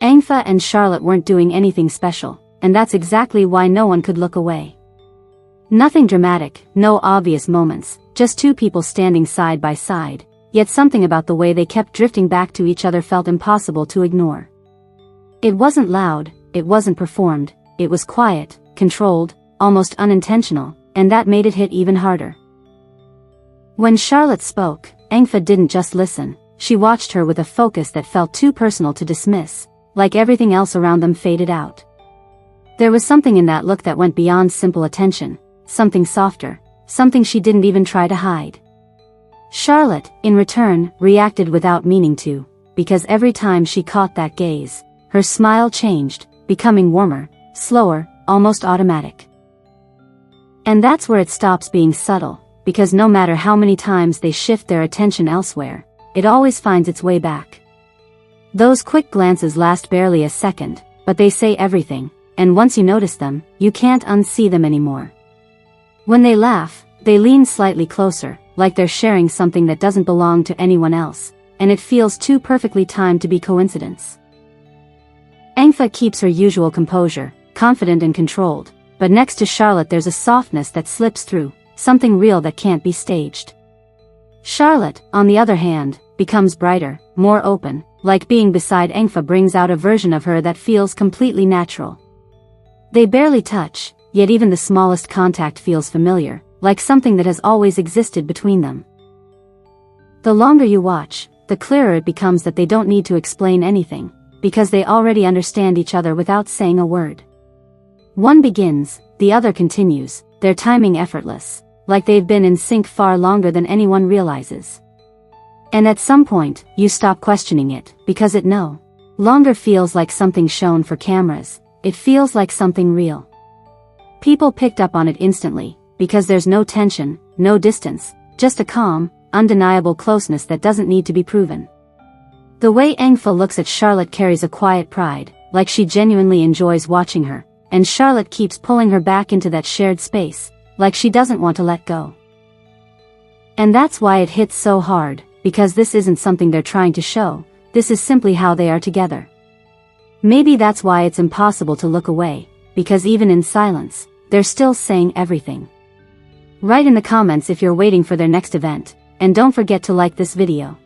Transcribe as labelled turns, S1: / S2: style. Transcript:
S1: Engfa and Charlotte weren't doing anything special, and that's exactly why no one could look away. Nothing dramatic, no obvious moments, just two people standing side by side, yet something about the way they kept drifting back to each other felt impossible to ignore. It wasn't loud, it wasn't performed, it was quiet, controlled, almost unintentional, and that made it hit even harder. When Charlotte spoke, Engfa didn't just listen, she watched her with a focus that felt too personal to dismiss, like everything else around them faded out. There was something in that look that went beyond simple attention, something softer, something she didn't even try to hide. Charlotte, in return, reacted without meaning to, because every time she caught that gaze, her smile changed, becoming warmer, slower, almost automatic. And that's where it stops being subtle, because no matter how many times they shift their attention elsewhere, it always finds its way back. Those quick glances last barely a second, but they say everything, and once you notice them, you can't unsee them anymore. When they laugh, they lean slightly closer, like they're sharing something that doesn't belong to anyone else, and it feels too perfectly timed to be coincidence. Engfa keeps her usual composure, confident and controlled, but next to Charlotte there's a softness that slips through, something real that can't be staged. Charlotte, on the other hand, becomes brighter, more open, like being beside Engfa brings out a version of her that feels completely natural. They barely touch, yet even the smallest contact feels familiar, like something that has always existed between them. The longer you watch, the clearer it becomes that they don't need to explain anything, because they already understand each other without saying a word. One begins, the other continues, their timing effortless, like they've been in sync far longer than anyone realizes. And at some point, you stop questioning it, because it no longer feels like something shown for cameras, it feels like something real. People picked up on it instantly, because there's no tension, no distance, just a calm, undeniable closeness that doesn't need to be proven. The way Engfa looks at Charlotte carries a quiet pride, like she genuinely enjoys watching her, and Charlotte keeps pulling her back into that shared space, like she doesn't want to let go. And that's why it hits so hard, because this isn't something they're trying to show, this is simply how they are together. Maybe that's why it's impossible to look away, because even in silence, they're still saying everything. Write in the comments if you're waiting for their next event, and don't forget to like this video.